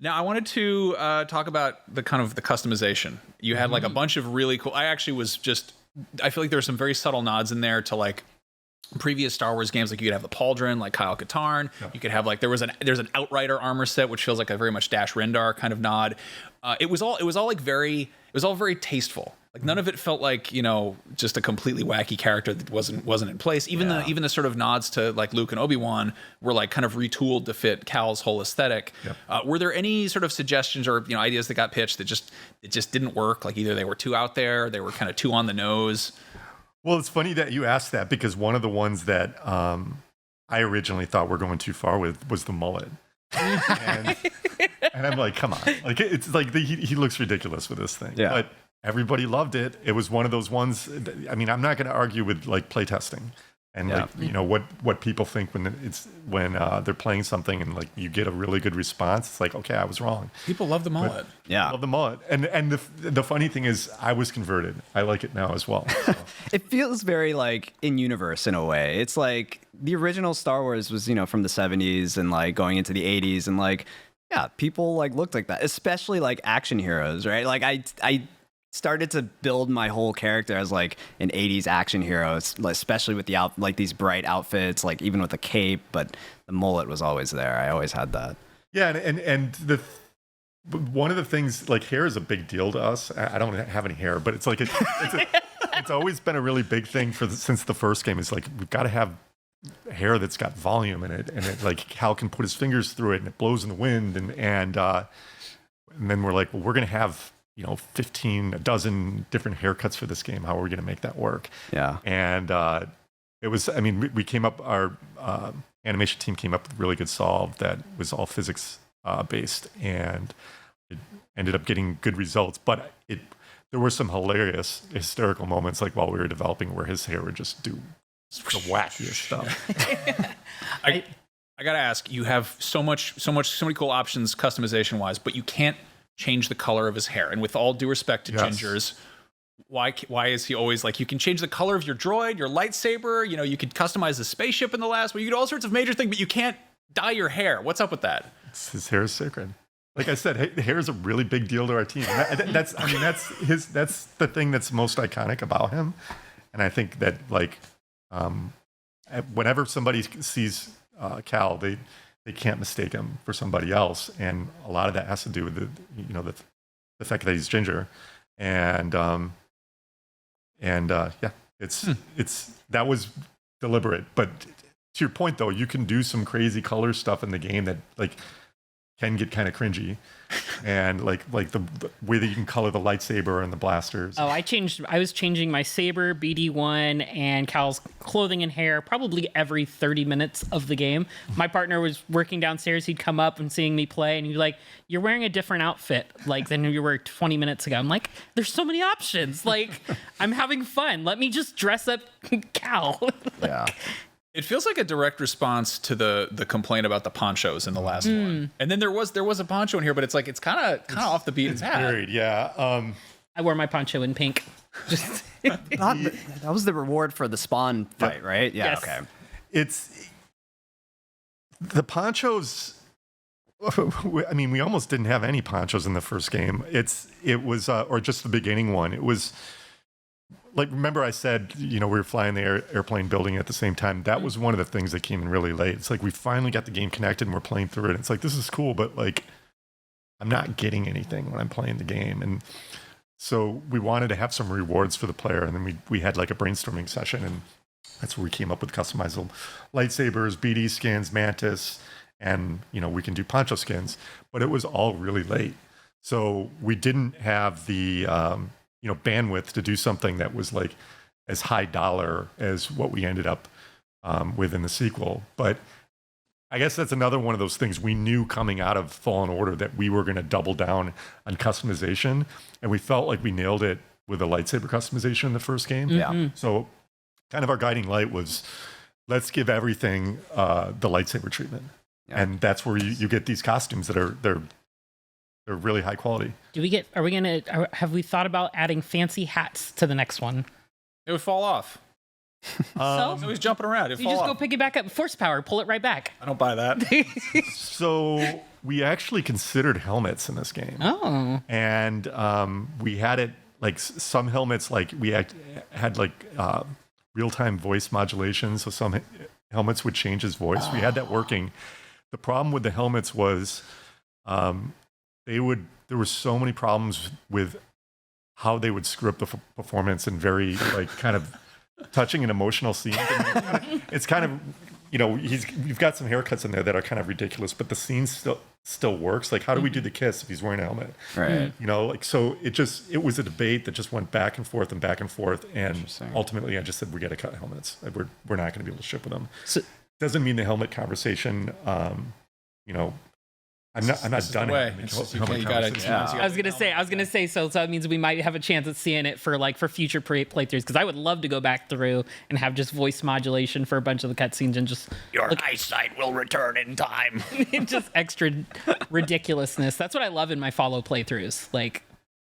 Now, I wanted to talk about the kind of the customization. You had like a bunch of really cool. I feel like there were some very subtle nods in there to like previous Star Wars games. Like you could have the Pauldron, like Kyle Katarn. Yep. You could have like there's an Outrider armor set, which feels like a very much Dash Rendar kind of nod. It was all very tasteful. Like none of it felt like, you know, just a completely wacky character that wasn't in place. Even the sort of nods to like Luke and Obi-Wan were like kind of retooled to fit Cal's whole aesthetic. Yep. Were there any sort of suggestions or, you know, ideas that got pitched that just didn't work? Like either they were too out there, or they were kind of too on the nose. Well, it's funny that you asked that, because one of the ones that I originally thought were going too far with was the mullet. and I'm like, come on. Like it's like he looks ridiculous with this thing. Yeah. But everybody loved it. It was one of those ones. I mean, I'm not going to argue with like playtesting and like, you know, what people think when they're playing something and like you get a really good response. It's like, okay, I was wrong. People love the mullet. Love the mullet. And the funny thing is, I was converted. I like it now as well. So. It feels very like in universe in a way. It's like the original Star Wars was, you know, from the 70s and like going into the 80s, and like, yeah, people like looked like that, especially like action heroes, right? Like I started to build my whole character as like an 80s action hero, especially with like these bright outfits, like even with the cape, but the mullet was always there. I always had that. Yeah, and one of the things, like hair is a big deal to us. I don't have any hair, but it's like it's always been a really big thing since the first game. It's like we've got to have hair that's got volume in it, and it like Hal can put his fingers through it and it blows in the wind, and then we're like, well, we're gonna have, you know, a dozen different haircuts for this game. How are we going to make that work? Yeah. And it was, I mean, we came up, our animation team came up with a really good solve that was all physics based, and it ended up getting good results. But there were some hilarious, hysterical moments, like while we were developing, where his hair would just do the wackiest stuff. I got to ask, you have so many cool options customization wise, but you can't change the color of his hair. And with all due respect to gingers, why is he always like, you can change the color of your droid, your lightsaber, you know, you could customize the spaceship in the last one, you could do all sorts of major things, but you can't dye your hair. What's up with that? His hair is sacred. Like I said, hair is a really big deal to our team. That's the thing that's most iconic about him. And I think that like whenever somebody sees Cal, they can't mistake him for somebody else, and a lot of that has to do with the fact that he's ginger, and it's that was deliberate. But to your point, though, you can do some crazy color stuff in the game that like can get kind of cringy, and like the way that you can color the lightsaber and the blasters. Oh, I was changing my saber, BD1, and Cal's clothing and hair probably every 30 minutes of the game. My partner was working downstairs. He'd come up and seeing me play, and he'd be like, "You're wearing a different outfit like than you were 20 minutes ago." I'm like, "There's so many options. Like, I'm having fun. Let me just dress up Cal." Yeah. It feels like a direct response to the complaint about the ponchos in the last one. And then there was a poncho in here, but it's like it's kind of off the beaten path. Varied, yeah. I wore my poncho in pink. Just that was the reward for the Spawn fight, right? Yeah. Yes. Okay. It's the ponchos. I mean, we almost didn't have any ponchos in the first game. It was or just the beginning one. It was. Like, remember I said, you know, we were flying the airplane building at the same time. That was one of the things that came in really late. It's like we finally got the game connected and we're playing through it. It's like, this is cool, but like, I'm not getting anything when I'm playing the game. And so we wanted to have some rewards for the player. And then we had like a brainstorming session, and that's where we came up with customizable lightsabers, BD skins, Mantis, and, you know, we can do poncho skins. But it was all really late. So we didn't have the... bandwidth to do something that was like as high dollar as what we ended up with in the sequel. But I guess that's another one of those things we knew coming out of Fallen Order, that we were going to double down on customization, and we felt like we nailed it with the lightsaber customization in the first game. Yeah. So kind of our guiding light was, let's give everything the lightsaber treatment. Yeah. And that's where you get these costumes that they're really high quality. Have we thought about adding fancy hats to the next one? It would fall off. So So he's jumping around. you just go pick it back up. Force power, pull it right back. I don't buy that. So we actually considered helmets in this game. Oh. And we had it like some helmets, like we had like real-time voice modulation. So some helmets would change his voice. We had that working. The problem with the helmets was there were so many problems with how they would screw up the performance in very like kind of touching and emotional scenes. It's kind of, you've got some haircuts in there that are kind of ridiculous, but the scene still works. Like, how do we do the kiss if he's wearing a helmet? Right. So it was a debate that just went back and forth, and ultimately I just said, we got to cut helmets. We're not going to be able to ship with them. So, doesn't mean the helmet conversation, I'm not done. I was gonna say. So that means we might have a chance at seeing it for future playthroughs. Because I would love to go back through and have just voice modulation for a bunch of the cutscenes and just Your eyesight will return in time. just extra ridiculousness. That's what I love in my follow playthroughs. Like